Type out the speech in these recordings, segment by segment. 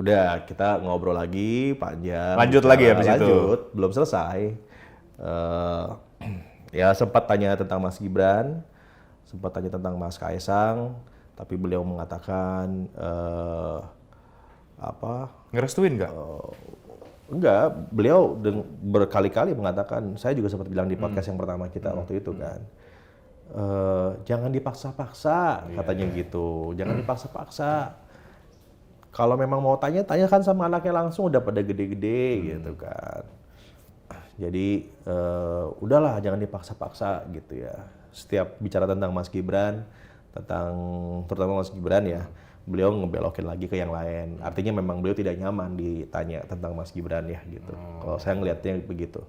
Udah, kita ngobrol lagi panjang. Lanjut lagi habis itu? Lanjut, belum selesai. Eh, ya sempat tanya tentang Mas Gibran, sempat tanya tentang Mas Kaisang, tapi beliau mengatakan Ngerestuin nggak? enggak, beliau berkali-kali mengatakan, saya juga sempat bilang di podcast yang pertama kita waktu itu kan, jangan dipaksa-paksa, katanya gitu, jangan dipaksa-paksa. Kalau memang mau tanya, tanyakan sama anaknya langsung, udah pada gede-gede gitu kan. Jadi udahlah, jangan dipaksa-paksa gitu ya. Setiap bicara tentang Mas Gibran, terutama Mas Gibran ya, beliau ngebelokin lagi ke yang lain. Artinya memang beliau tidak nyaman ditanya tentang Mas Gibran ya gitu. Kalau saya ngelihatnya begitu.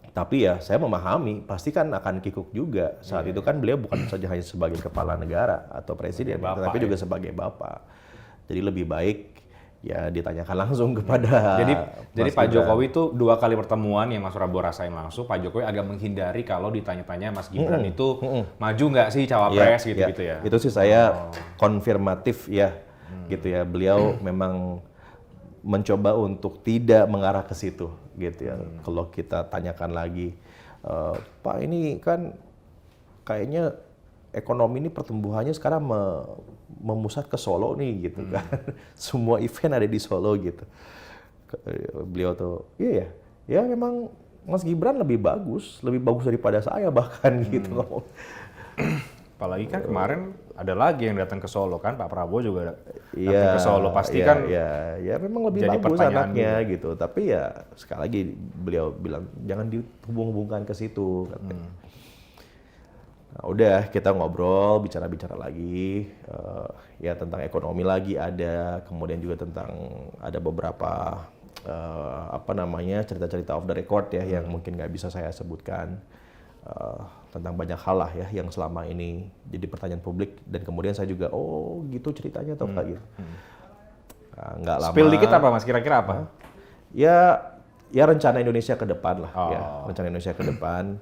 Tapi ya saya memahami, pasti kan akan kikuk juga. Saat itu kan beliau bukan saja hanya sebagai kepala negara atau presiden, tapi juga sebagai bapak. Jadi lebih baik ya ditanyakan langsung kepada Jadi Pak Jokowi itu 2 kali pertemuan yang Mas Prabowo rasain langsung, Pak Jokowi agak menghindari kalau ditanya-tanya Mas Gibran itu maju nggak sih cawapres gitu-gitu ya. Itu sih saya konfirmatif ya gitu ya. Beliau memang mencoba untuk tidak mengarah ke situ gitu ya. Kalau kita tanyakan lagi, Pak ini kan kayaknya ekonomi ini pertumbuhannya sekarang memusat ke Solo nih gitu kan. Semua event ada di Solo gitu. Beliau tuh, iya ya memang Mas Gibran lebih bagus daripada saya bahkan gitu. Apalagi kan kemarin ada lagi yang datang ke Solo kan, Pak Prabowo juga datang ke Solo, pasti kan ya memang lebih bagus anaknya gitu. Tapi ya sekali lagi beliau bilang jangan dihubung-hubungkan ke situ katanya. Nah, udah kita ngobrol, bicara-bicara lagi, ya tentang ekonomi lagi ada, kemudian juga tentang ada beberapa cerita-cerita off the record ya yang mungkin nggak bisa saya sebutkan, tentang banyak hal lah ya yang selama ini jadi pertanyaan publik, dan kemudian saya juga oh gitu ceritanya atau kayak gitu. Nah, nggak lama. Spill dikit apa Mas, kira-kira apa? Ya rencana Indonesia ke depan lah ya, rencana Indonesia ke depan.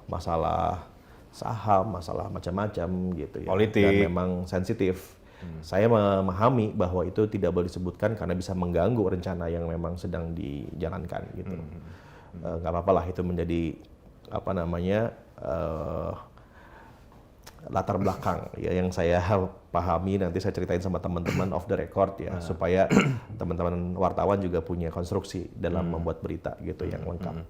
Masalah saham, masalah macam-macam gitu ya. Politik. Dan memang sensitif. Saya memahami bahwa itu tidak boleh disebutkan karena bisa mengganggu rencana yang memang sedang dijalankan gitu. Nggak apa-apa lah itu menjadi latar belakang ya yang saya pahami, nanti saya ceritain sama teman-teman off the record ya, supaya teman-teman wartawan juga punya konstruksi dalam membuat berita gitu yang lengkap.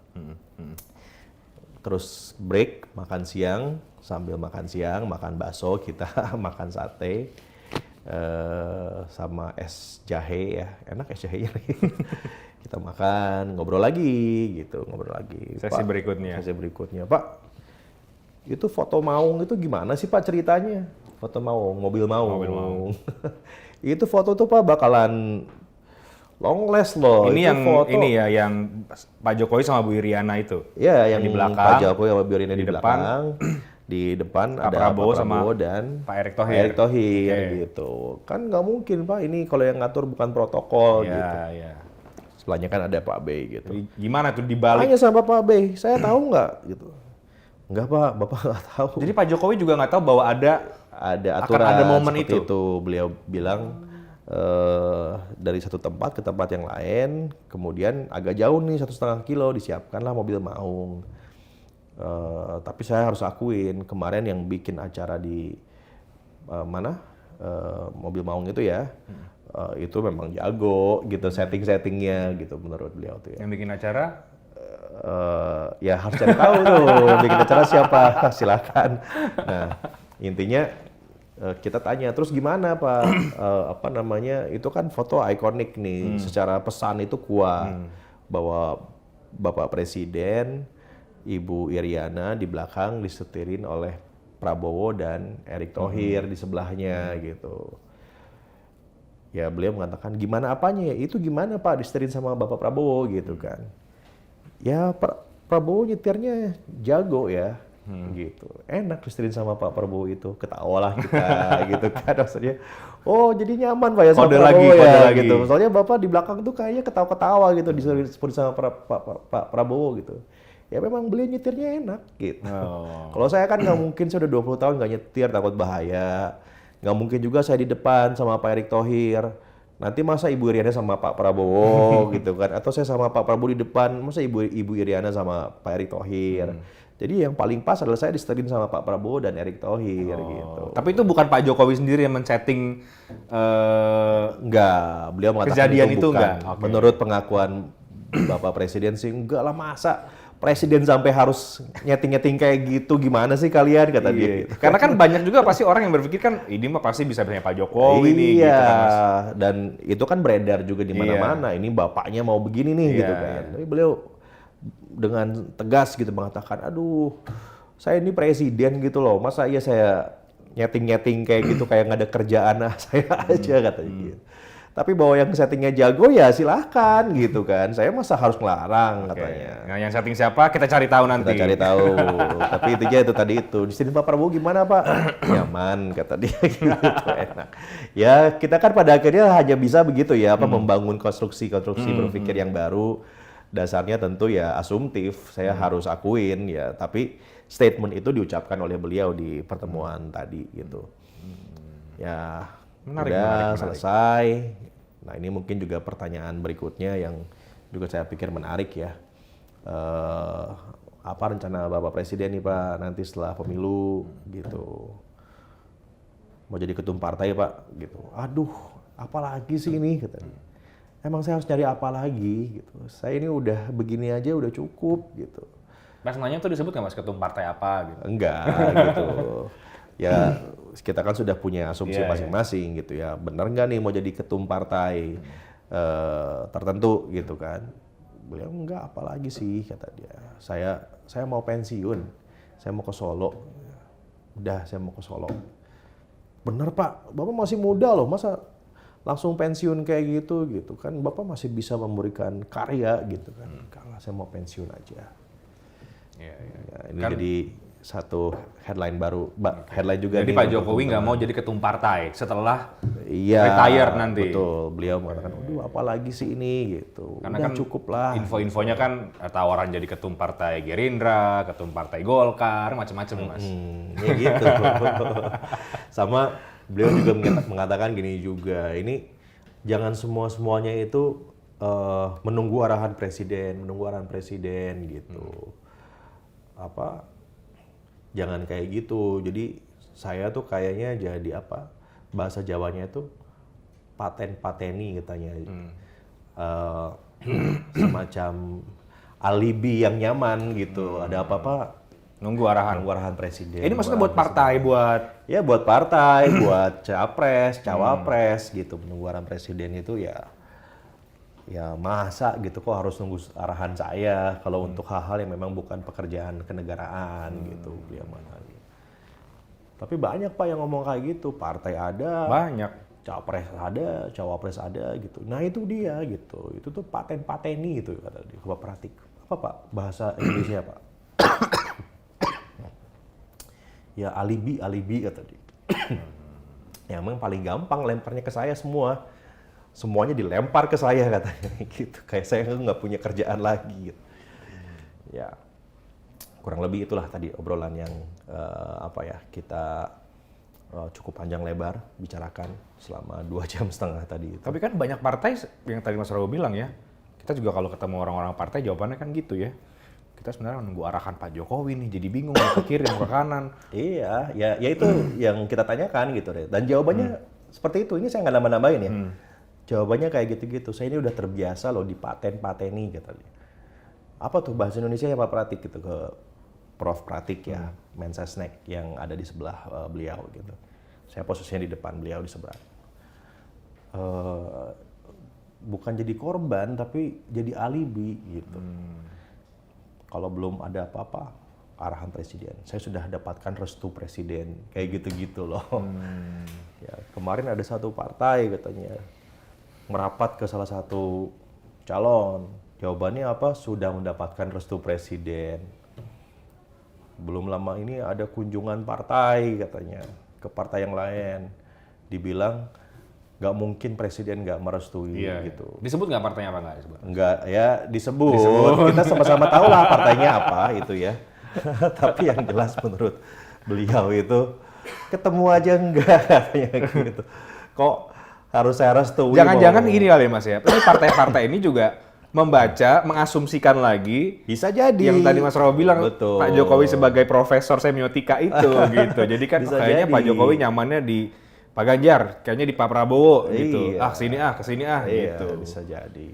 Terus break, makan siang, sambil makan siang, makan bakso, kita makan sate, sama es jahe ya, enak es jahenya. Kita makan, ngobrol lagi gitu, Sesi berikutnya, Pak, itu foto Maung itu gimana sih Pak ceritanya? Foto Maung, mobil Maung. Itu foto tuh Pak bakalan long last loh. Ini itu yang foto. ini ya yang Pak Jokowi sama Bu Iriana itu. Iya, yang di belakang. Pak Jokowi sama Bu Iriana di depan. belakang. Di depan Pak ada Prabowo Pak Prabowo sama dan Pak Erick Thohir. Gitu. Kan nggak mungkin Pak, ini kalau yang ngatur bukan protokol gitu. Iya. Sebelahnya kan ada Pak B gitu. Jadi gimana tuh dibalik? Tanya sama Pak B, saya tahu nggak gitu. Enggak Pak, Bapak nggak tahu. Jadi Pak Jokowi juga nggak tahu bahwa ada aturan ada momen seperti itu. Beliau bilang dari satu tempat ke tempat yang lain, kemudian agak jauh nih 1,5 kilo disiapkanlah mobil Maung. Tapi saya harus akuin kemarin yang bikin acara di mobil Maung itu ya, itu memang jago gitu setting-settingnya gitu menurut beliau tuh ya. Yang bikin acara? Ya harus cari tahu tuh bikin acara siapa, silakan. Nah intinya kita tanya terus gimana Pak, itu kan foto ikonik nih, secara pesan itu kuat bahwa Bapak Presiden, Ibu Iriana di belakang disetirin oleh Prabowo dan Erick Thohir di sebelahnya gitu. Ya beliau mengatakan gimana apanya ya, itu gimana Pak disetirin sama Bapak Prabowo gitu kan. Ya Prabowo nyetirnya jago ya. Gitu, enak disetirin sama Pak Prabowo itu, ketawalah kita gitu kan maksudnya. Oh jadi nyaman Pak ya sama Prabowo ya gitu. Soalnya Bapak di belakang tuh kayaknya ketawa-ketawa gitu disebut sama Pak Prabowo gitu. Ya memang beliau nyetirnya enak gitu. Kalau saya kan nggak mungkin, saya udah 20 tahun nggak nyetir, takut bahaya. nggak mungkin juga saya di depan sama Pak Erick Thohir. Nanti masa Ibu Iriana sama Pak Prabowo gitu kan? Atau saya sama Pak Prabowo di depan, masa Ibu Iriana sama Pak Erick Thohir? Jadi yang paling pas adalah saya disetelin sama Pak Prabowo dan Erick Thohir gitu. Tapi itu bukan Pak Jokowi sendiri yang men-setting Enggak, beliau mengatakan kejadian itu bukan. enggak? Oke. Menurut pengakuan Bapak Presiden sih enggak lah, masa Presiden sampai harus nyeting-nyeting kayak gitu, gimana sih kalian, kata dia. Gitu. Karena kan banyak juga pasti orang yang berpikir kan ini mah pasti bisa punya Pak Jokowi nih Iya, gitu kan Mas. dan itu kan beredar juga di mana-mana. Ini bapaknya mau begini nih gitu kan. Tapi beliau dengan tegas gitu mengatakan, aduh, saya ini presiden gitu loh, masa iya saya nyeting-nyeting kayak gitu kayak nggak ada kerjaan saya aja, katanya gitu. Tapi bahwa yang settingnya jago ya silahkan gitu kan. Saya masa harus ngelarang, katanya. Nah, yang setting siapa kita cari tahu nanti. Kita cari tahu. Tapi intinya itu tadi itu. Di sini Pak Prabowo gimana Pak? Nyaman, kata dia gitu. Enak. Ya kita kan pada akhirnya hanya bisa begitu ya, membangun konstruksi-konstruksi berpikir yang baru. Dasarnya tentu ya asumtif. Saya harus akuin ya. Tapi statement itu diucapkan oleh beliau di pertemuan tadi gitu. Ya udah selesai. Nah ini mungkin juga pertanyaan berikutnya yang juga saya pikir menarik ya. Apa rencana Bapak Presiden nih Pak nanti setelah pemilu gitu? Mau jadi ketum partai Pak gitu. Aduh, apalagi sih ini, katanya. Emang saya harus nyari apa lagi gitu. Saya ini udah begini aja udah cukup gitu. Mas nanya tuh disebut nggak Mas ketum partai apa gitu? Enggak gitu. Ya kita kan sudah punya asumsi masing-masing gitu ya. Benar nggak nih mau jadi ketum partai tertentu gitu kan? Beliau enggak, apalagi sih, kata dia. Saya mau pensiun. Saya mau ke Solo. Udah, saya mau ke Solo. Bener Pak, Bapak masih muda loh. Masa langsung pensiun kayak gitu kan? Bapak masih bisa memberikan karya gitu kan. Kalau saya mau pensiun aja. Ya, ini kan jadi satu headline baru, headline juga. Jadi nih, Pak Jokowi nggak mau jadi ketum partai setelah iya, retire nanti. Betul, beliau mengatakan, aduh apalagi sih ini gitu. Karena udah kan cukup lah. Info-infonya kan tawaran jadi ketum partai Gerindra, ketum partai Golkar, macam-macam Mas. Ya gitu. Sama beliau juga mengatakan gini juga, ini jangan semuanya itu menunggu arahan presiden gitu. Jangan kayak gitu. Jadi saya tuh kayaknya jadi bahasa Jawanya itu paten-pateni katanya. Semacam alibi yang nyaman gitu. Ada apa-apa nunggu arahan presiden. Ini maksudnya buat partai, buat partai, buat capres, cawapres gitu. Menunggu arahan presiden itu ya masa gitu kok harus nunggu arahan saya kalau untuk hal-hal yang memang bukan pekerjaan kenegaraan gitu, beliau mengatakan. Tapi banyak Pak yang ngomong kayak gitu, partai ada, banyak, capres ada, cawapres ada gitu. Nah itu dia gitu, itu tuh paten-pateni gitu kata dia. Coba perhatik, apa Pak bahasa Indonesia Pak? Ya alibi kata dia. Ya memang paling gampang lemparnya ke saya semua. Semuanya dilempar ke saya katanya gitu. Kayak saya nggak punya kerjaan lagi gitu. Ya kurang lebih itulah tadi obrolan yang kita cukup panjang lebar bicarakan selama 2,5 jam tadi. Tapi kan banyak partai yang tadi Mas Robo bilang ya. Kita juga kalau ketemu orang-orang partai jawabannya kan gitu ya. Kita sebenarnya menunggu arahan Pak Jokowi nih, jadi bingung mau ke kiri mau ke kanan. Iya, ya itu yang kita tanyakan gitu deh. Dan jawabannya seperti itu. Ini saya nggak nambah-nambahin ya. Jawabannya kayak gitu-gitu. Saya ini udah terbiasa loh dipaten-pateni katanya. Apa tuh bahasa Indonesia ya Pak Pratik gitu, ke Prof Pratik ya, Mensesnek yang ada di sebelah beliau gitu. Saya posisinya di depan, beliau di seberang. Bukan jadi korban tapi jadi alibi gitu. Kalau belum ada apa-apa arahan presiden, saya sudah dapatkan restu presiden, kayak gitu-gitu loh. Ya, kemarin ada satu partai katanya merapat ke salah satu calon. Jawabannya apa? Sudah mendapatkan restu presiden. Belum lama ini ada kunjungan partai katanya ke partai yang lain. Dibilang nggak mungkin presiden nggak merestui gitu. Disebut nggak partainya apa nggak disebut? Nggak, ya disebut. Kita sama-sama tahu lah partainya apa itu ya. Tapi yang jelas menurut beliau itu ketemu aja enggak katanya gitu. Kok harus saya restui? Jangan-jangan mau- gini kali Mas ya, ini partai-partai ini juga membaca, mengasumsikan lagi Bisa jadi. yang tadi Mas Robo bilang, Betul. Pak Jokowi sebagai profesor semiotika itu gitu. Jadi kan Bisa kayaknya jadi. Pak Jokowi nyamannya di Pak Ganjar, kayaknya di Pak Prabowo gitu. Iya. Kesini kesini Iya, gitu. bisa jadi.